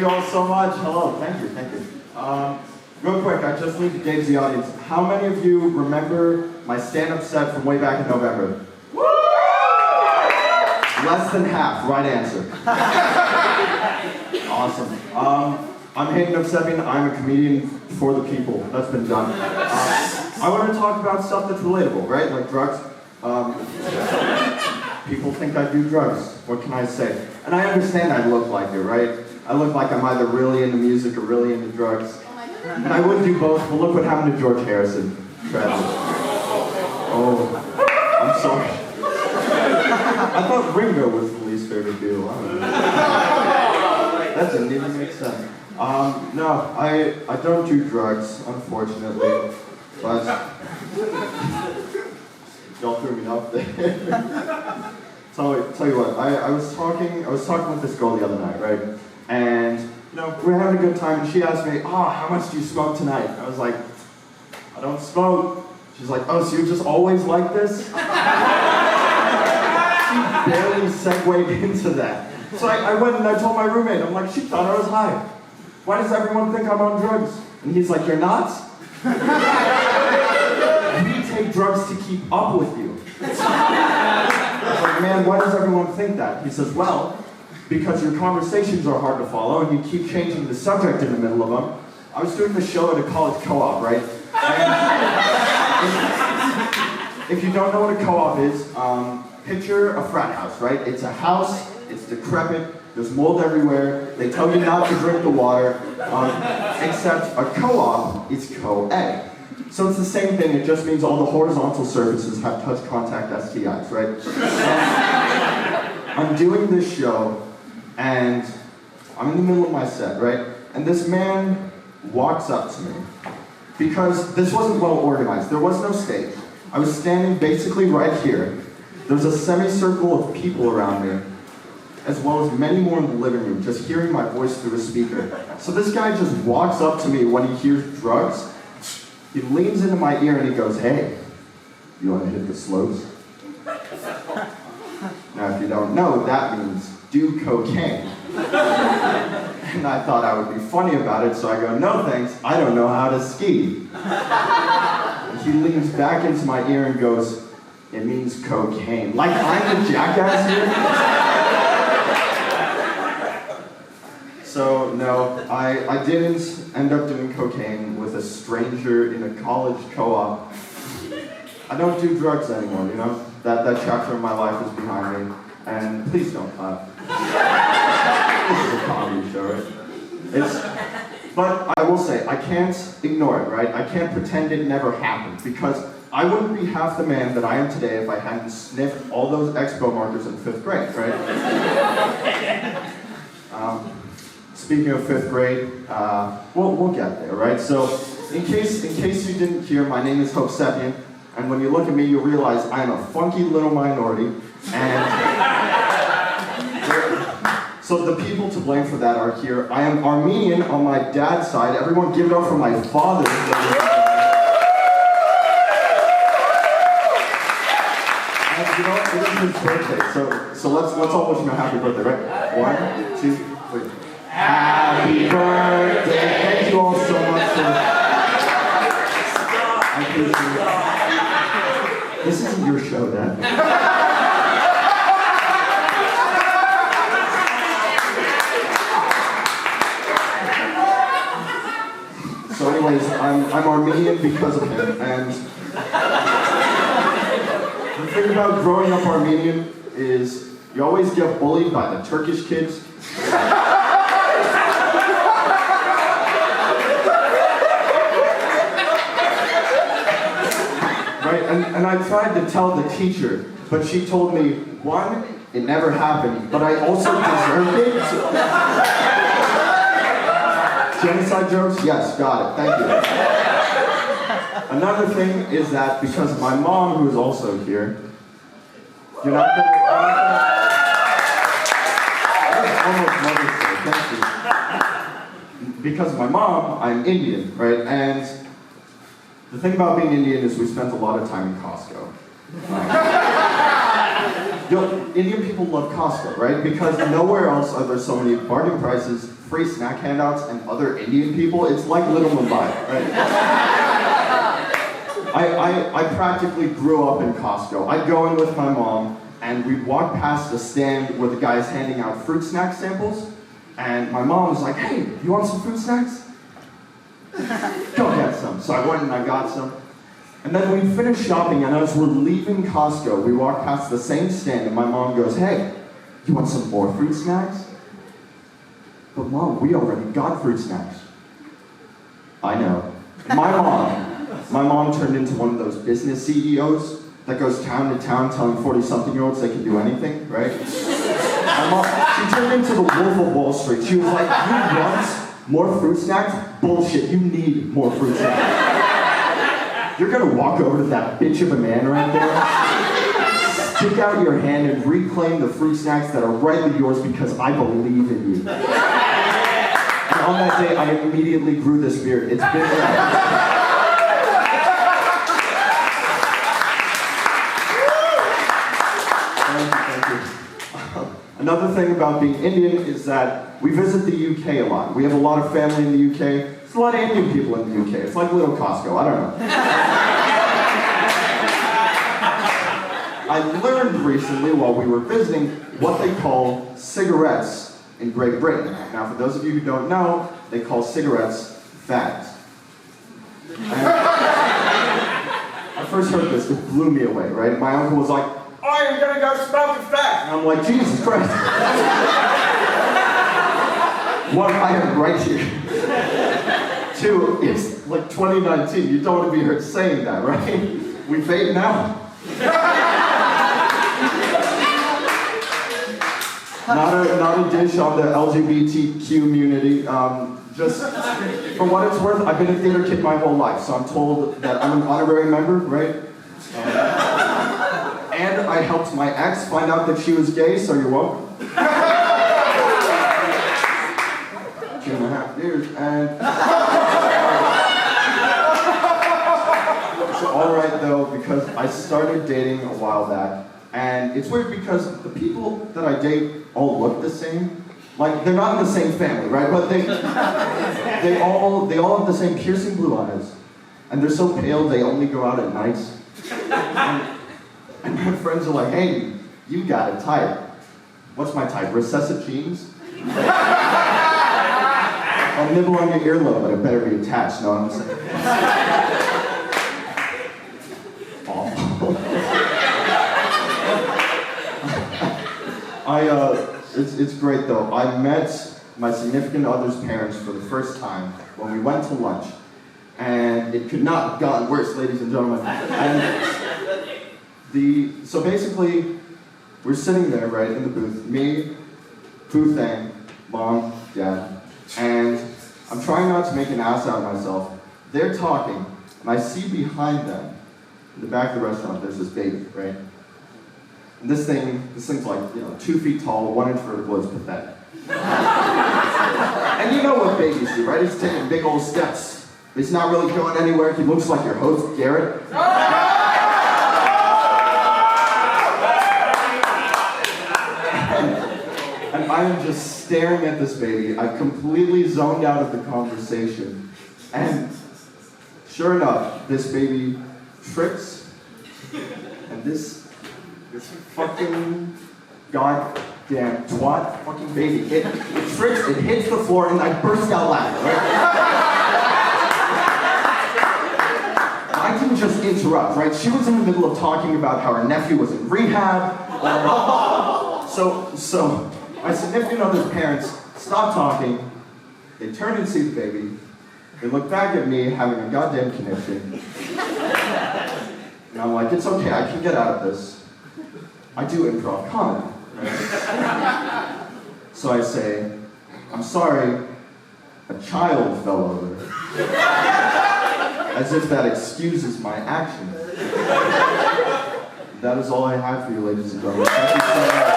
you all so much. Hello, thank you, thank you. Real quick, I just need to gauge the audience. How many of you remember my stand-up set from way back in November? Woo! Less than half, right answer. Awesome. I'm Hayden Hovsepian. I'm a comedian for the people. That's been done. I want to talk about stuff that's relatable, right? Like drugs. People think I do drugs. What can I say? And I understand I look like it, right? I look like I'm either really into music or really into drugs. And I would do both, but look what happened to George Harrison. Tragedy. Oh, I'm sorry. I thought Ringo was the least favorite Beatle. That didn't even make sense. No, I don't do drugs, unfortunately. But y'all threw me up there. Tell you what, I was talking with this girl the other night, right? And we were having a good time, and she asked me, how much do you smoke tonight? I was like, I don't smoke. She's like, oh, so you're just always like this? She barely segued into that. So I went and I told my roommate, I'm like, she thought I was high. Why does everyone think I'm on drugs? And he's like, you're not? We take drugs to keep up with you. I was like, man, why does everyone think that? He says, well, because your conversations are hard to follow and you keep changing the subject in the middle of them. I was doing the show at a college co-op, right? And if you don't know what a co-op is, picture a frat house, right? It's a house, it's decrepit, there's mold everywhere, they tell you not to drink the water, except a co-op is co-ed. So it's the same thing, it just means all the horizontal surfaces have touch contact STIs, right? I'm doing this show, and I'm in the middle of my set, right? And this man walks up to me, because this wasn't well organized. There was no stage. I was standing basically right here. There's a semicircle of people around me, as well as many more in the living room, just hearing my voice through a speaker. So this guy just walks up to me when he hears drugs. He leans into my ear and he goes, hey, you want to hit the slopes? Now, if you don't know, that means do cocaine. And I thought I would be funny about it, so I go, no thanks, I don't know how to ski. And he leans back into my ear and goes, it means cocaine. Like I'm the jackass here? So, no, I didn't end up doing cocaine with a stranger in a college co-op. I don't do drugs anymore, That chapter of my life is behind me. And please don't clap. This is a comedy show, right? But I will say, I can't ignore it, right? I can't pretend it never happened, because I wouldn't be half the man that I am today if I hadn't sniffed all those expo markers in 5th grade, right? Speaking of 5th grade, we'll get there, right? So, in case you didn't hear, my name is Hovsepian, and when you look at me, you realize I am a funky little minority, and so the people to blame for that are here. I am Armenian on my dad's side. Everyone give it up for my father. And it is his birthday, so let's all wish him a happy birthday, right? 1, 2, 3. Happy birthday! Thank you all so much for... I appreciate it. This isn't your show, Dad. So anyways, I'm Armenian because of him, and the thing about growing up Armenian is you always get bullied by the Turkish kids. Right? And I tried to tell the teacher, but she told me, 1, it never happened, but I also deserved it. Genocide jokes? Yes, got it, thank you. Another thing is that because of my mom, who is also here, you're not gonna... Almost Mother's Day, thank you. Because of my mom, I'm Indian, right? And the thing about being Indian is we spent a lot of time in Costco. Indian people love Costco, right? Because nowhere else are there so many bargain prices, free snack handouts, and other Indian people. It's like Little Mumbai, right? I practically grew up in Costco. I'd go in with my mom, and we'd walk past a stand where the guy's handing out fruit snack samples, and my mom was like, hey, you want some fruit snacks? Go get some. So I went and I got some. And then we finished shopping, and as we're leaving Costco, we walk past the same stand, and my mom goes, hey, you want some more fruit snacks? But Mom, we already got fruit snacks. I know. My mom turned into one of those business CEOs that goes town to town telling 40-something-year-olds they can do anything, right? My mom, she turned into the Wolf of Wall Street. She was like, you want more fruit snacks? Bullshit, you need more fruit snacks. You're gonna walk over to that bitch of a man right there, stick out your hand and reclaim the fruit snacks that are rightly yours because I believe in you. And on that day, I immediately grew this beard. It's been there. Another thing about being Indian is that we visit the UK a lot. We have a lot of family in the UK. There's a lot of Indian people in the UK. It's like little Costco, I don't know. I learned recently while we were visiting what they call cigarettes in Great Britain. Now, for those of you who don't know, they call cigarettes fags. And I first heard this, it blew me away, right? My uncle was like, oh, you're gonna go smoke a fag. And I'm like, Jesus Christ. One, I am right here. Two, it's like 2019. You don't want to be heard saying that, right? We vape now. Not a dish on the LGBTQ community. Just for what it's worth, I've been a theater kid my whole life, so I'm told that I'm an honorary member, right? And I helped my ex find out that she was gay, so you're welcome. 2.5 years, and... It's alright though, because I started dating a while back, and it's weird because the people that I date all look the same. Like, they're not in the same family, right? But they all have the same piercing blue eyes. And they're so pale, they only go out at nights. And my friends are like, hey, you got a type. What's my type? Recessive genes? I'll nibble on your earlobe, but it better be attached, know what I'm saying? Awful. It's great though. I met my significant other's parents for the first time when we went to lunch. And it could not have gotten worse, ladies and gentlemen. So basically, we're sitting there, right, in the booth, me, Fu Thang, Mom, Dad, and I'm trying not to make an ass out of myself. They're talking, and I see behind them, in the back of the restaurant, there's this baby, right? And this thing's like, 2 feet tall, 1 inch vertical, it's pathetic. And you know what babies do, right? He's taking big old steps. He's not really going anywhere. He looks like your host, Garrett. And I am just staring at this baby. I've completely zoned out of the conversation. And sure enough, this baby trips. And this fucking goddamn twat fucking baby, it trips, it hits the floor, and I burst out laughing, right? I didn't just interrupt, right? She was in the middle of talking about how her nephew was in rehab. So my significant other's parents stopped talking, they turned and see the baby, they looked back at me having a goddamn conniption, and I'm like, it's okay, I can get out of this. I do improv comedy, right? So I say, I'm sorry, a child fell over. As if that excuses my actions. That is all I have for you, ladies and gentlemen. Thank you so much.